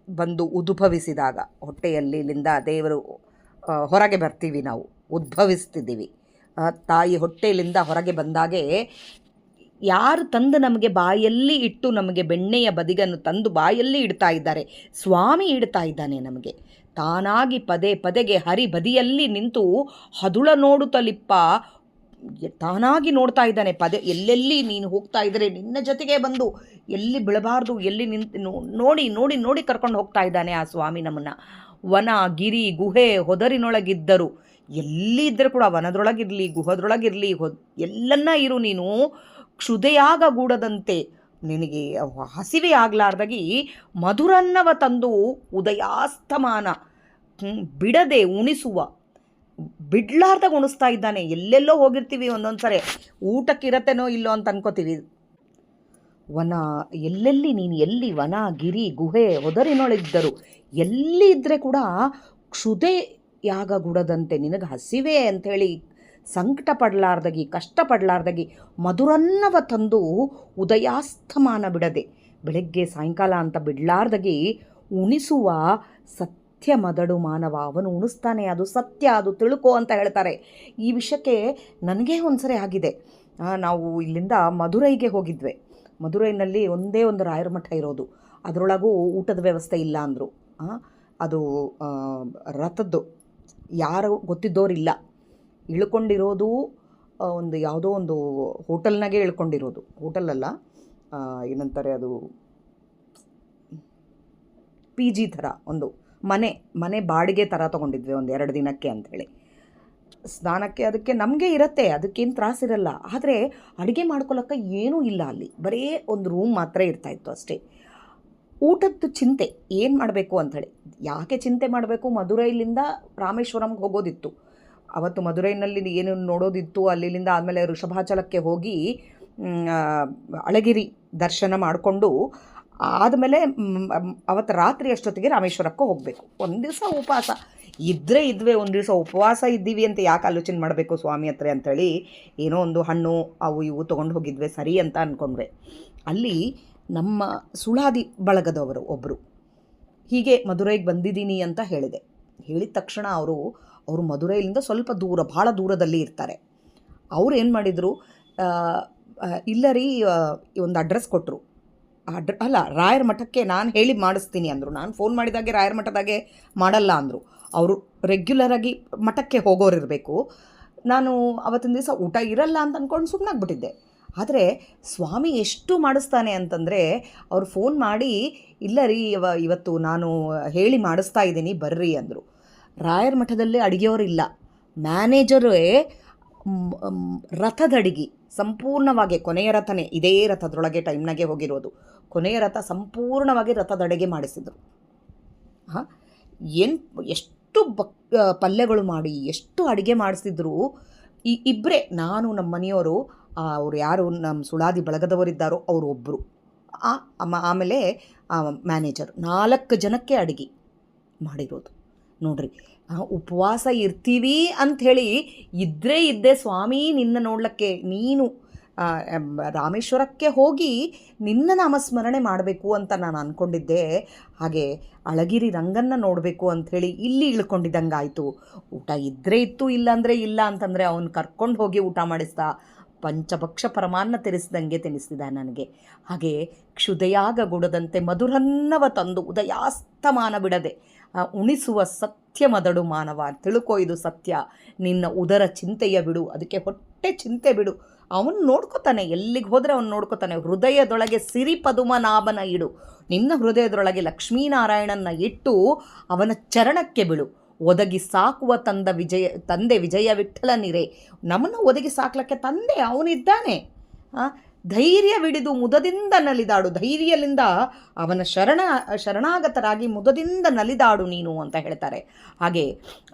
ಬಂದು ಉದ್ಭವಿಸಿದಾಗ, ಹೊಟ್ಟೆಯಲ್ಲಿಂದ ದೇವರು ಹೊರಗೆ ಬರ್ತೀವಿ, ನಾವು ಉದ್ಭವಿಸ್ತಿದ್ದೀವಿ, ತಾಯಿ ಹೊಟ್ಟೆಯಲ್ಲಿಂದ ಹೊರಗೆ ಬಂದಾಗೆ ಯಾರು ತಂದು ನಮಗೆ ಬಾಯಲ್ಲಿ ಇಟ್ಟು ನಮಗೆ ಬೆಣ್ಣೆಯ ಬದಿಗನ್ನು ತಂದು ಬಾಯಲ್ಲಿ ಇಡ್ತಾ ಇದ್ದಾರೆ, ಸ್ವಾಮಿ ಇಡ್ತಾ ಇದ್ದಾನೆ ನಮಗೆ ತಾನಾಗಿ. ಪದೇ ಪದೆಗೆ ಹರಿ ಬದಿಯಲ್ಲಿ ನಿಂತು ಹದುಳ ನೋಡುತ್ತಲಿಪ್ಪ ತಾನಾಗಿ ನೋಡ್ತಾ ಇದ್ದಾನೆ. ಎಲ್ಲೆಲ್ಲಿ ನೀನು ಹೋಗ್ತಾ ಇದ್ದರೆ ನಿನ್ನ ಜೊತೆಗೆ ಬಂದು ಎಲ್ಲಿ ಬೀಳಬಾರ್ದು, ಎಲ್ಲಿ ನೋಡಿ ನೋಡಿ ನೋಡಿ ಕರ್ಕೊಂಡು ಹೋಗ್ತಾ ಇದ್ದಾನೆ ಆ ಸ್ವಾಮಿ ನಮ್ಮನ್ನು. ವನ ಗಿರಿ ಗುಹೆ ಹೊದರಿನೊಳಗಿದ್ದರು, ಎಲ್ಲಿ ಇದ್ದರೂ ಕೂಡ ವನದೊಳಗಿರಲಿ ಗುಹದೊಳಗಿರಲಿ ಎಲ್ಲನ್ನ ಇರು, ನೀನು ಕ್ಷುದೆಯಾಗಗೂಡದಂತೆ, ನಿನಗೆ ಹಸಿವೆ ಆಗಲಾರ್ದಾಗಿ ಮಧುರನ್ನವ ತಂದು ಉದಯಾಸ್ತಮಾನ ಬಿಡದೆ ಉಣಿಸುವ, ಬಿಡ್ಲಾರ್ದಾಗ ಉಣಿಸ್ತಾ ಇದ್ದಾನೆ. ಎಲ್ಲೆಲ್ಲೋ ಹೋಗಿರ್ತೀವಿ, ಒಂದೊಂದು ಸರಿ ಊಟಕ್ಕಿರತ್ತೇನೋ ಇಲ್ಲೋ ಅಂತ ಅನ್ಕೋತೀವಿ. ವನ ಎಲ್ಲೆಲ್ಲಿ ನೀನು ಎಲ್ಲಿ ವನ ಗಿರಿ ಗುಹೆ ಹೊದರಿನೊಳಗಿದ್ದರು, ಎಲ್ಲಿ ಇದ್ದರೆ ಕೂಡ ಕ್ಷುದೆಯಾಗಗೂಡದಂತೆ, ನಿನಗೆ ಹಸಿವೆ ಅಂಥೇಳಿ ಸಂಕಟ ಪಡಲಾರ್ದಾಗಿ ಕಷ್ಟಪಡಲಾರ್ದಾಗಿ ಮಧುರನ್ನವ ತಂದು ಉದಯಾಸ್ತಮಾನ ಬಿಡದೆ, ಬೆಳಗ್ಗೆ ಸಾಯಂಕಾಲ ಅಂತ ಬಿಡಲಾರ್ದಾಗಿ ಉಣಿಸುವ ಸತ್ಯ ಮದಡು ಮಾನವ, ಅವನು ಉಣಿಸ್ತಾನೆ, ಅದು ಸತ್ಯ, ಅದು ತಿಳ್ಕೋ ಅಂತ ಹೇಳ್ತಾರೆ. ಈ ವಿಷಯಕ್ಕೆ ನನಗೇ ಒಂದ್ಸರಿ ಆಗಿದೆ. ನಾವು ಇಲ್ಲಿಂದ ಮಧುರೈಗೆ ಹೋಗಿದ್ವಿ. ಮಧುರೈನಲ್ಲಿ ಒಂದೇ ಒಂದು ರಾಯರ ಮಠ ಇರೋದು, ಅದರೊಳಗೂ ಊಟದ ವ್ಯವಸ್ಥೆ ಇಲ್ಲ ಅಂದರು. ಅದು ರಥದ್ದು ಯಾರು ಗೊತ್ತಿದ್ದೋರಿಲ್ಲ, ಇಳ್ಕೊಂಡಿರೋದು ಒಂದು ಯಾವುದೋ ಒಂದು ಹೋಟೆಲ್ನಾಗೆ ಇಳ್ಕೊಂಡಿರೋದು, ಹೋಟೆಲಲ್ಲ, ಏನಂತಾರೆ ಅದು, PG ಥರ ಒಂದು ಮನೆ ಬಾಡಿಗೆ ಥರ ತೊಗೊಂಡಿದ್ವಿ ಒಂದು 2 ದಿನಕ್ಕೆ ಅಂಥೇಳಿ. ಸ್ನಾನಕ್ಕೆ ಅದಕ್ಕೆ ನಮಗೆ ಇರುತ್ತೆ, ಅದಕ್ಕೇನು ತ್ರಾಸಿರಲ್ಲ. ಆದರೆ ಅಡುಗೆ ಮಾಡ್ಕೊಳ್ಳೋಕೆ ಏನೂ ಇಲ್ಲ ಅಲ್ಲಿ, ಬರೀ ಒಂದು ರೂಮ್ ಮಾತ್ರ ಇರ್ತಾಯಿತ್ತು ಅಷ್ಟೇ. ಊಟದ್ದು ಚಿಂತೆ ಏನು ಮಾಡಬೇಕು ಅಂಥೇಳಿ. ಯಾಕೆ ಚಿಂತೆ ಮಾಡಬೇಕು, ಮಧುರೈಲಿಂದ ರಾಮೇಶ್ವರಂಗೆ ಹೋಗೋದಿತ್ತು. ಅವತ್ತು ಮಧುರೈನಲ್ಲಿ ಏನು ನೋಡೋದಿತ್ತು, ಅಲ್ಲಿಂದ ಆದಮೇಲೆ ವೃಷಭಾಚಲಕ್ಕೆ ಹೋಗಿ ಅಳಗಿರಿ ದರ್ಶನ ಮಾಡಿಕೊಂಡು ಆದಮೇಲೆ ಅವತ್ತು ರಾತ್ರಿ ಅಷ್ಟೊತ್ತಿಗೆ ರಾಮೇಶ್ವರಕ್ಕೂ ಹೋಗಬೇಕು. ಒಂದು ದಿವಸ ಉಪವಾಸ ಇದ್ವೇ, ಒಂದು ದಿವಸ ಉಪವಾಸ ಇದ್ದೀವಿ ಅಂತ ಯಾಕೆ ಆಲೋಚನೆ ಮಾಡಬೇಕು ಸ್ವಾಮಿ ಹತ್ರ ಅಂಥೇಳಿ ಏನೋ ಒಂದು ಹಣ್ಣು ಅವು ಇವು ತೊಗೊಂಡು ಹೋಗಿದ್ವಿ, ಸರಿ ಅಂತ ಅಂದ್ಕೊಂಡ್ವಿ. ಅಲ್ಲಿ ನಮ್ಮ ಸುಳಾದಿ ಬಳಗದವರು ಒಬ್ಬರು ಹೀಗೆ ಮಧುರೈಗೆ ಬಂದಿದ್ದೀನಿ ಅಂತ ಹೇಳಿದೆ. ಹೇಳಿದ ತಕ್ಷಣ ಅವರು ಮಧುರೈಲಿಂದ ಸ್ವಲ್ಪ ದೂರ, ಭಾಳ ದೂರದಲ್ಲಿ ಇರ್ತಾರೆ. ಅವ್ರು ಏನು ಮಾಡಿದರು, ಇಲ್ಲ ರೀ ಒಂದು ಅಡ್ರೆಸ್ ಕೊಟ್ಟರು. ಅಲ್ಲ, ರಾಯರ ಮಠಕ್ಕೆ ನಾನು ಹೇಳಿ ಮಾಡಿಸ್ತೀನಿ ಅಂದರು. ನಾನು ಫೋನ್ ಮಾಡಿದಾಗೆ ರಾಯರ ಮಠದಾಗೆ ಮಾಡಲ್ಲ ಅಂದರು. ಅವರು ರೆಗ್ಯುಲರಾಗಿ ಮಠಕ್ಕೆ ಹೋಗೋರು ಇರಬೇಕು. ನಾನು ಅವತ್ತಿನ ದಿವಸ ಊಟ ಇರಲ್ಲ ಅಂತ ಅಂದ್ಕೊಂಡು ಸುಮ್ಮನಾಗ್ಬಿಟ್ಟಿದ್ದೆ. ಆದರೆ ಸ್ವಾಮಿ ಎಷ್ಟು ಮಾಡಿಸ್ತಾನೆ ಅಂತಂದರೆ, ಅವ್ರು ಫೋನ್ ಮಾಡಿ ಇಲ್ಲ ರೀ ಇವತ್ತು ನಾನು ಹೇಳಿ ಮಾಡಿಸ್ತಾ ಇದ್ದೀನಿ ಬರ್ರಿ ಅಂದರು. ರಾಯರ ಮಠದಲ್ಲೇ ಅಡುಗೆಯವರಿಲ್ಲ, ಮ್ಯಾನೇಜರೇ ರಥದ ಅಡಿಗೆ ಸಂಪೂರ್ಣವಾಗಿ, ಕೊನೆಯ ರಥನೇ ಇದೇ ರಥದೊಳಗೆ ಟೈಮ್ನಾಗೆ ಹೋಗಿರೋದು, ಕೊನೆಯ ರಥ ಸಂಪೂರ್ಣವಾಗಿ ರಥದ ಅಡುಗೆ ಮಾಡಿಸಿದರು. ಎಷ್ಟು ಪಲ್ಯಗಳು ಮಾಡಿ ಎಷ್ಟು ಅಡುಗೆ ಮಾಡಿಸಿದ್ರು. ಇಬ್ಬರೇ, ನಾನು ನಮ್ಮ ಮನೆಯವರು, ಅವ್ರು ಯಾರು ನಮ್ಮ ಸುಳಾದಿ ಬಳಗದವರಿದ್ದಾರೋ ಅವರು ಒಬ್ಬರು, ಆಮೇಲೆ ಮ್ಯಾನೇಜರ್, 4 ಜನಕ್ಕೆ ಅಡುಗೆ ಮಾಡಿರೋದು ನೋಡ್ರಿ. ಉಪವಾಸ ಇರ್ತೀವಿ ಅಂಥೇಳಿ ಇದ್ದೇ ಸ್ವಾಮಿ ನಿನ್ನ ನೋಡ್ಲಿಕ್ಕೆ, ನೀನು ರಾಮೇಶ್ವರಕ್ಕೆ ಹೋಗಿ ನಿನ್ನ ನಾಮಸ್ಮರಣೆ ಮಾಡಬೇಕು ಅಂತ ನಾನು ಅಂದ್ಕೊಂಡಿದ್ದೆ. ಹಾಗೆ ಅಳಗಿರಿ ರಂಗನ್ನ ನೋಡಬೇಕು ಅಂಥೇಳಿ ಇಲ್ಲಿ ಇಳ್ಕೊಂಡಿದ್ದಂಗೆ ಆಯಿತು. ಊಟ ಇದ್ದರೆ ಇತ್ತು, ಇಲ್ಲಾಂದರೆ ಇಲ್ಲ ಅಂತಂದರೆ ಅವನು ಕರ್ಕೊಂಡು ಹೋಗಿ ಊಟ ಮಾಡಿಸ್ತಾ ಪಂಚಭಕ್ಷ ಪರಮಾನ್ನ ತಿನ್ನಿಸ್ದಂಗೆ ತಿನ್ನಿಸಿದ ನನಗೆ. ಹಾಗೆ ಕ್ಷುದೆಯಾಗಗೊಡದಂತೆ ಮಧುರನ್ನವ ತಂದು ಉದಯಾಸ್ತಮಾನ ಬಿಡದೆ ಉಣಿಸುವ ಸತ್ಯ ಮದಡು ಮಾನವ, ತಿಳ್ಕೊ ಇದು ಸತ್ಯ. ನಿನ್ನ ಉದರ ಚಿಂತೆಯ ಬಿಡು, ಅದಕ್ಕೆ ಹೊಟ್ಟೆ ಚಿಂತೆ ಬಿಡು. ಅವನು ನೋಡ್ಕೋತಾನೆ, ಎಲ್ಲಿಗೆ ಹೋದರೆ ಅವನು ನೋಡ್ಕೋತಾನೆ. ಹೃದಯದೊಳಗೆ ಸಿರಿ ಪದುಮನಾಭನ ಇಡು, ನಿನ್ನ ಹೃದಯದೊಳಗೆ ಲಕ್ಷ್ಮೀನಾರಾಯಣನ ಇಟ್ಟು ಅವನ ಚರಣಕ್ಕೆ ಬಿಡು. ಒದಗಿ ಸಾಕುವ ತಂದೆ ವಿಜಯ ವಿಠ್ಠಲನಿರೇ, ನಮ್ಮನ್ನು ಒದಗಿ ಸಾಕ್ಲಕ್ಕೆ ತಂದೆ ಅವನಿದ್ದಾನೆ. ಧೈರ್ಯವಿಡಿದು ಮುದದಿಂದ ನಲಿದಾಡು, ಧೈರ್ಯದಿಂದ ಅವನ ಶರಣಾಗತರಾಗಿ ಮುದದಿಂದ ನಲಿದಾಡು ನೀನು ಅಂತ ಹೇಳ್ತಾರೆ. ಹಾಗೆ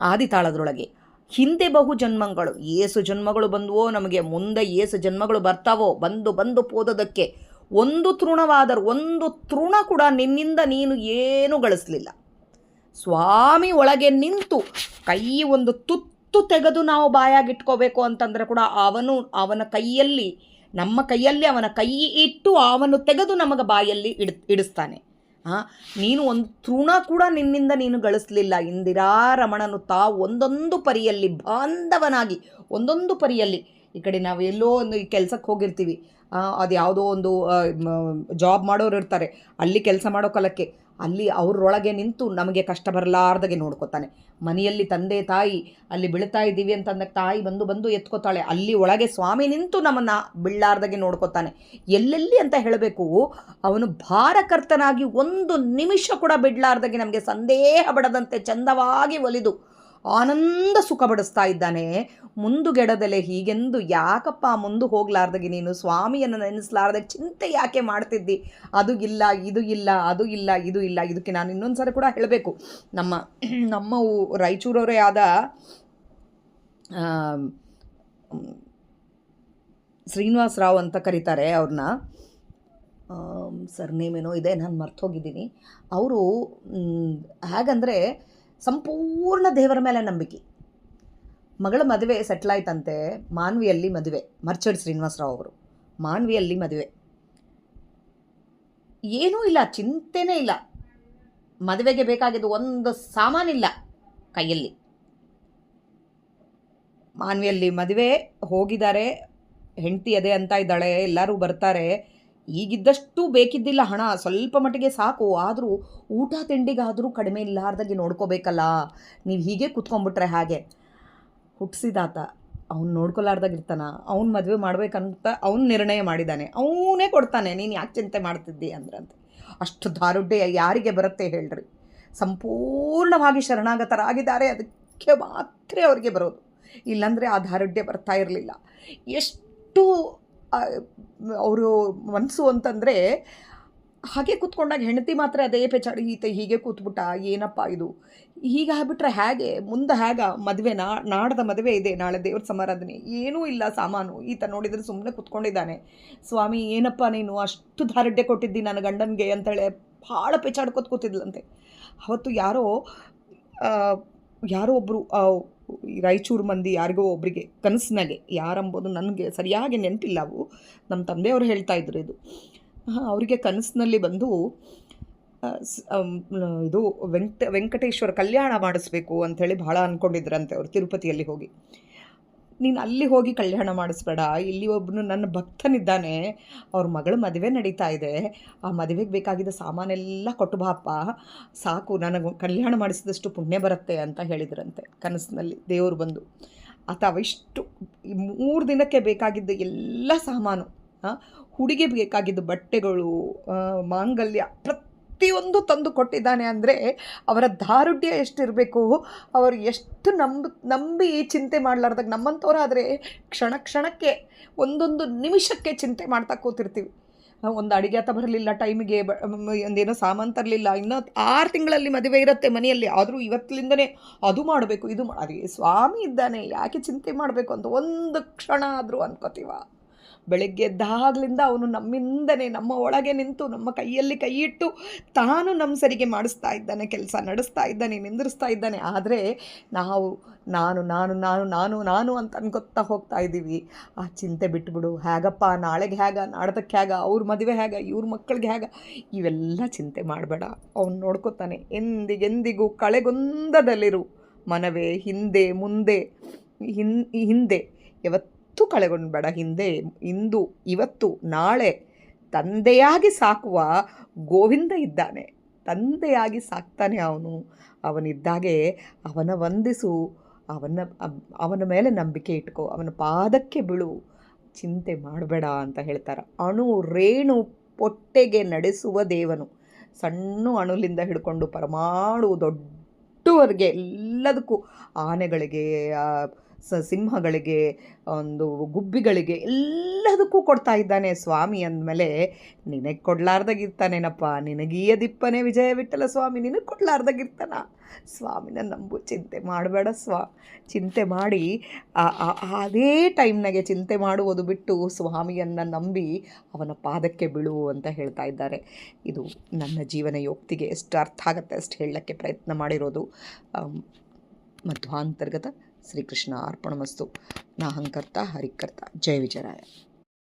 ಆದಿತಾಳದೊಳಗೆ ಹಿಂದೆ ಬಹು ಜನ್ಮಗಳು, ಏಸು ಜನ್ಮಗಳು ಬಂದುವೋ ನಮಗೆ, ಮುಂದೆ ಏಸು ಜನ್ಮಗಳು ಬರ್ತಾವೋ, ಬಂದು ಪೋದೋದಕ್ಕೆ ಒಂದು ತೃಣವಾದರೂ ಒಂದು ತೃಣ ಕೂಡ ನಿನ್ನಿಂದ ನೀನು ಏನೂ ಗಳಿಸಲಿಲ್ಲ. ಸ್ವಾಮಿ ಒಳಗೆ ನಿಂತು ಕೈ ಒಂದು ತುತ್ತು ತೆಗೆದು ನಾವು ಬಾಯಾಗಿಟ್ಕೋಬೇಕು ಅಂತಂದರೆ ಕೂಡ ಅವನ ಕೈಯಲ್ಲಿ, ನಮ್ಮ ಕೈಯಲ್ಲಿ ಅವನ ಕೈ ಇಟ್ಟು ಅವನು ತೆಗೆದು ನಮಗೆ ಬಾಯಲ್ಲಿ ಇಡಿಸ್ತಾನೆ. ನೀನು ಒಂದು ತೃಣ ಕೂಡ ನಿನ್ನಿಂದ ನೀನು ಗಳಿಸಲಿಲ್ಲ. ಇಂದಿರಾ ರಮಣನು ಒಂದೊಂದು ಪರಿಯಲ್ಲಿ ಬಾಂಧವನಾಗಿ, ಒಂದೊಂದು ಪರಿಯಲ್ಲಿ, ಈ ಕಡೆ ನಾವು ಎಲ್ಲೋ ಒಂದು ಕೆಲಸಕ್ಕೆ ಹೋಗಿರ್ತೀವಿ, ಅದು ಯಾವುದೋ ಒಂದು ಜಾಬ್ ಮಾಡೋರು ಇರ್ತಾರೆ, ಅಲ್ಲಿ ಕೆಲಸ ಮಾಡೋ ಕಾಲಕ್ಕೆ ಅಲ್ಲಿ ಅವರೊಳಗೆ ನಿಂತು ನಮಗೆ ಕಷ್ಟ ಬರಲಾರ್ದಾಗೆ ನೋಡ್ಕೋತಾನೆ. ಮನೆಯಲ್ಲಿ ತಂದೆ ತಾಯಿ ಅಲ್ಲಿ ಬೀಳ್ತಾ ಇದ್ದೀವಿ ಅಂತಂದಾಗ ತಾಯಿ ಬಂದು ಎತ್ಕೋತಾಳೆ, ಅಲ್ಲಿ ಒಳಗೆ ಸ್ವಾಮಿ ನಿಂತು ನಮ್ಮನ್ನು ಬೀಳಲಾರ್ದಾಗೆ ನೋಡ್ಕೋತಾನೆ. ಎಲ್ಲೆಲ್ಲಿ ಅಂತ ಹೇಳಬೇಕು, ಅವನು ಭಾರಕರ್ತನಾಗಿ ಒಂದು ನಿಮಿಷ ಕೂಡ ಬಿಡಲಾರ್ದಾಗೆ ನಮಗೆ ಸಂದೇಹ ಬಡದಂತೆ ಚಂದವಾಗಿ ಒಲಿದು ಆನಂದ ಸುಖ ಪಡಿಸ್ತಾ ಇದ್ದಾನೆ. ಮುಂದುಗೆಡದಲೆ ಹೀಗೆಂದು ಯಾಕಪ್ಪ ಮುಂದೆ ಹೋಗ್ಲಾರ್ದಾಗೆ ನೀನು ಸ್ವಾಮಿಯನ್ನು ನೆನೆಸಲಾರ್ದಾಗೆ ಚಿಂತೆ ಯಾಕೆ ಮಾಡ್ತಿದ್ದಿ? ಅದು ಇಲ್ಲ, ಇದು ಇಲ್ಲ, ಅದು ಇಲ್ಲ, ಇದು ಇಲ್ಲ. ಇದಕ್ಕೆ ನಾನು ಇನ್ನೊಂದು ಸರಿ ಕೂಡ ಹೇಳಬೇಕು, ನಮ್ಮ ರಾಯಚೂರವರೇ ಆದ ಶ್ರೀನಿವಾಸ ರಾವ್ ಅಂತ ಕರೀತಾರೆ ಅವ್ರನ್ನ, ಸರ್ನೇಮೇನೋ ಇದೆ, ನಾನು ಮರ್ತೋಗಿದ್ದೀನಿ. ಅವರು ಹೇಗಂದರೆ ಸಂಪೂರ್ಣ ದೇವರ ಮೇಲೆ ನಂಬಿಕೆ. ಮಗಳ ಮದುವೆ ಸೆಟ್ಲಾಯ್ತಂತೆ ಮಾನ್ವಿಯಲ್ಲಿ, ಮದುವೆ ಮರ್ಚಡ್ ಶ್ರೀನಿವಾಸರಾವ್ ಅವರು ಮಾನ್ವಿಯಲ್ಲಿ ಮದುವೆ. ಏನೂ ಇಲ್ಲ, ಚಿಂತೆನೇ ಇಲ್ಲ, ಮದುವೆಗೆ ಬೇಕಾಗಿದ್ದು ಒಂದು ಸಾಮಾನಿಲ್ಲ ಕೈಯಲ್ಲಿ. ಮಾನ್ವಿಯಲ್ಲಿ ಮದುವೆ ಹೋಗಿದ್ದಾರೆ, ಹೆಂಡತಿ ಅದೇ ಅಂತ ಇದ್ದಾಳೆ, ಎಲ್ಲರೂ ಬರ್ತಾರೆ. ಈಗಿದ್ದಷ್ಟು ಬೇಕಿದ್ದಿಲ್ಲ ಹಣ, ಸ್ವಲ್ಪ ಮಟ್ಟಿಗೆ ಸಾಕು. ಆದರೂ ಊಟ ತಿಂಡಿಗಾದರೂ ಕಡಿಮೆ ಇಲ್ಲಾರ್ದಾಗೆ ನೋಡ್ಕೋಬೇಕಲ್ಲ. ನೀವು ಹೀಗೆ ಕೂತ್ಕೊಂಡ್ಬಿಟ್ರೆ ಹಾಗೆ. ಹುಟ್ಟಿಸಿದಾತ ಅವ್ನು ನೋಡ್ಕೊಲಾರ್ದಾಗಿರ್ತಾನ, ಅವ್ನು ಮದುವೆ ಮಾಡ್ಬೇಕಂತ ಅವ್ನು ನಿರ್ಣಯ ಮಾಡಿದ್ದಾನೆ, ಅವನೇ ಕೊಡ್ತಾನೆ. ನೀನು ಯಾಕೆ ಚಿಂತೆ ಮಾಡ್ತಿದ್ದಿ ಅಂದ್ರಂತೆ. ಅಷ್ಟು ದಾರುಢ್ಯ ಯಾರಿಗೆ ಬರುತ್ತೆ ಹೇಳ್ರಿ? ಸಂಪೂರ್ಣವಾಗಿ ಶರಣಾಗತರಾಗಿದ್ದಾರೆ, ಅದಕ್ಕೆ ಮಾತ್ರ ಅವ್ರಿಗೆ ಬರೋದು. ಇಲ್ಲಾಂದರೆ ಆ ದಾರುಢ್ಯ ಬರ್ತಾ ಇರಲಿಲ್ಲ. ಎಷ್ಟು ಅವರು ಮನಸ್ಸು ಅಂತಂದರೆ, ಹಾಗೆ ಕೂತ್ಕೊಂಡಾಗ ಹೆಂಡತಿ ಮಾತ್ರ ಅದೇ ಪೆಚಾಡಿ, ಈತ ಹೀಗೆ ಕೂತ್ಬಿಟ್ಟ, ಏನಪ್ಪ ಇದು ಹೀಗಾಗ್ಬಿಟ್ರೆ ಹೇಗೆ ಮುಂದೆ ಮದುವೆ ನಾಡ್ದ ಮದುವೆ ಇದೆ, ನಾಳೆ ದೇವ್ರ ಸಮಾರಾಧನೆ, ಏನೂ ಇಲ್ಲ ಸಾಮಾನು, ಈತ ನೋಡಿದರೆ ಸುಮ್ಮನೆ ಕೂತ್ಕೊಂಡಿದ್ದಾನೆ. ಸ್ವಾಮಿ ಏನಪ್ಪ ನೀನು ಅಷ್ಟು ದಾರುಢ್ಯ ಕೊಟ್ಟಿದ್ದಿ ನನ್ನ ಗಂಡನಿಗೆ ಅಂತೇಳಿ ಭಾಳ ಪೆಚಾಡ್ಕೊತ ಕೂತಿದ್ಲಂತೆ. ಅವತ್ತು ಯಾರೋ ಒಬ್ಬರು ರಾಯಚೂರು ಮಂದಿ ಯಾರಿಗೋ ಒಬ್ಬರಿಗೆ ಕನಸಿನಾಗೆ, ಯಾರಂಬೋದು ನನಗೆ ಸರಿಯಾಗಿ ನೆನಪಿಲ್ಲ, ಅವು ನಮ್ಮ ತಂದೆಯವರು ಹೇಳ್ತಾ ಇದ್ರು ಇದು. ಅವರಿಗೆ ಕನಸಿನಲ್ಲಿ ಬಂದು ಇದು ವೆಂಕಟೇಶ್ವರ ಕಲ್ಯಾಣ ಮಾಡಿಸ್ಬೇಕು ಅಂಥೇಳಿ ಭಾಳ ಅಂದ್ಕೊಂಡಿದ್ರಂತೆ ಅವರು ತಿರುಪತಿಯಲ್ಲಿ ಹೋಗಿ. ನೀನು ಅಲ್ಲಿ ಹೋಗಿ ಕಲ್ಯಾಣ ಮಾಡಿಸ್ಬೇಡ, ಇಲ್ಲಿ ಒಬ್ಬನು ನನ್ನ ಭಕ್ತನಿದ್ದಾನೆ, ಅವ್ರ ಮಗಳ ಮದುವೆ ನಡೀತಾ ಇದೆ, ಆ ಮದುವೆಗೆ ಬೇಕಾಗಿದ್ದ ಸಾಮಾನೆಲ್ಲ ಕೊಟ್ಟು ಬಾಪ್ಪ, ಸಾಕು, ನನಗೆ ಕಲ್ಯಾಣ ಮಾಡಿಸಿದಷ್ಟು ಪುಣ್ಯ ಬರುತ್ತೆ ಅಂತ ಹೇಳಿದ್ರಂತೆ ಕನಸಿನಲ್ಲಿ ದೇವರು ಬಂದು. ಆತ ಅವಿಷ್ಟು 3 ದಿನಕ್ಕೆ ಬೇಕಾಗಿದ್ದ ಎಲ್ಲ ಸಾಮಾನು, ಹುಡುಗಿ ಬೇಕಾಗಿದ್ದು ಬಟ್ಟೆಗಳು, ಮಾಂಗಲ್ಯ, ಪ್ರತಿಯೊಂದು ತಂದು ಕೊಟ್ಟಿದ್ದಾನೆ. ಅಂದರೆ ಅವರ ದಾರುಢ್ಯ ಎಷ್ಟಿರಬೇಕು, ಅವರು ಎಷ್ಟು ನಂಬಿ ಚಿಂತೆ ಮಾಡಲಾರ್ದಾಗ. ನಮ್ಮಂಥವ್ರಾದರೆ ಕ್ಷಣಕ್ಕೆ ಒಂದೊಂದು ನಿಮಿಷಕ್ಕೆ ಚಿಂತೆ ಮಾಡ್ತಾ ಕೂತಿರ್ತೀವಿ. ಒಂದು ಅಡುಗೆ ಆತ ಬರಲಿಲ್ಲ ಟೈಮಿಗೆ, ಒಂದೇನೋ ಸಾಮಾನು ತರಲಿಲ್ಲ, ಇನ್ನೂ 6 ತಿಂಗಳಲ್ಲಿ ಮದುವೆ ಇರುತ್ತೆ ಮನೆಯಲ್ಲಿ, ಆದರೂ ಇವತ್ತಿನಿಂದನೇ ಅದು ಮಾಡಬೇಕು ಇದು ಅದೇ ಸ್ವಾಮಿ ಇದ್ದಾನೆ, ಯಾಕೆ ಚಿಂತೆ ಮಾಡಬೇಕು ಅಂತ ಒಂದು ಕ್ಷಣ ಆದರೂ ಅನ್ಕೋತೀವ. ಬೆಳಗ್ಗೆ ಎದ್ದಾಗಲಿಂದ ಅವನು ನಮ್ಮಿಂದನೇ, ನಮ್ಮ ಒಳಗೆ ನಿಂತು ನಮ್ಮ ಕೈಯಲ್ಲಿ ಕೈ ಇಟ್ಟು ತಾನು ನಮ್ಮ ಸರಿಗೆ ಮಾಡಿಸ್ತಾ ಇದ್ದಾನೆ, ಕೆಲಸ ನಡೆಸ್ತಾ ಇದ್ದಾನೆ, ನಿಂದಿರಿಸ್ತಾ ಇದ್ದಾನೆ. ಆದರೆ ನಾವು ನಾನು ನಾನು ನಾನು ನಾನು ನಾನು ಅಂತ ಅನ್ಕೊತಾ ಹೋಗ್ತಾ ಇದ್ದೀವಿ. ಆ ಚಿಂತೆ ಬಿಟ್ಬಿಡು, ಹೇಗಪ್ಪ ನಾಳೆಗೆ ನಾಡ್ದಕ್ಕೆ ಅವ್ರ ಮದುವೆ ಇವ್ರ ಮಕ್ಕಳಿಗೆ ಇವೆಲ್ಲ ಚಿಂತೆ ಮಾಡಬೇಡ, ಅವನು ನೋಡ್ಕೊತಾನೆ. ಎಂದಿಗೆಂದಿಗೂ ಕಳೆಗೊಂದದಲ್ಲಿರು ಮನವೇ, ಹಿಂದೆ ಮುಂದೆ ಹಿಂದೆ ಯಾವತ್ತೂ ಕಳೆಗೊಂಡ್ಬೇಡ, ಹಿಂದೆ ಇಂದು ಇವತ್ತು ನಾಳೆ ತಂದೆಯಾಗಿ ಸಾಕುವ ಗೋವಿಂದ ಇದ್ದಾನೆ, ತಂದೆಯಾಗಿ ಸಾಕ್ತಾನೆ ಅವನು. ಅವನಿದ್ದಾಗೆ ಅವನ ವಂದಿಸು, ಅವನ ಮೇಲೆ ನಂಬಿಕೆ ಇಟ್ಕೋ, ಅವನ ಪಾದಕ್ಕೆ ಬೀಳು, ಚಿಂತೆ ಮಾಡಬೇಡ ಅಂತ ಹೇಳ್ತಾರೆ. ಅಣು ರೇಣು ಪೊಟ್ಟೆಗೆ ನಡೆಸುವ ದೇವನು, ಸಣ್ಣ ಅಣುಲಿಂದ ಹಿಡ್ಕೊಂಡು ಪರಮಾಣು ದೊಡ್ಡವರೆಗೆ ಎಲ್ಲದಕ್ಕೂ, ಆನೆಗಳಿಗೆ, ಸಿಂಹಗಳಿಗೆ, ಒಂದು ಗುಬ್ಬಿಗಳಿಗೆ ಎಲ್ಲದಕ್ಕೂ ಕೊಡ್ತಾ ಇದ್ದಾನೆ ಸ್ವಾಮಿ. ಅಂದಮೇಲೆ ನಿನಗೆ ಕೊಡ್ಲಾರ್ದಾಗಿರ್ತಾನೇನಪ್ಪ, ನಿನಗೀಯದಿಪ್ಪನೇ ವಿಜಯ ವಿಠಲ ಸ್ವಾಮಿ, ನಿನಗೆ ಕೊಡ್ಲಾರ್ದಾಗಿರ್ತಾನ. ಸ್ವಾಮಿನ ನಂಬು, ಚಿಂತೆ ಮಾಡಬೇಡ. ಚಿಂತೆ ಮಾಡಿ ಅದೇ ಟೈಮ್ನಾಗೆ ಚಿಂತೆ ಮಾಡುವುದು ಬಿಟ್ಟು ಸ್ವಾಮಿಯನ್ನು ನಂಬಿ ಅವನ ಪಾದಕ್ಕೆ ಬೀಳು ಅಂತ ಹೇಳ್ತಾ ಇದ್ದಾರೆ. ಇದು ನನ್ನ ಜೀವನ ಯೋಕ್ತಿಗೆ ಎಷ್ಟು ಅರ್ಥ ಆಗುತ್ತೆ ಅಷ್ಟು ಹೇಳಕ್ಕೆ ಪ್ರಯತ್ನ ಮಾಡಿರೋದು. ಮಧ್ವಾಂತರ್ಗತ ಶ್ರೀಕೃಷ್ಣ ಅರ್ಪಣಮಸ್ತು. ನಾಹಂಕರ್ತ ಹರಿಕರ್ತ. ಜಯ ವಿಜಯರಾಯ.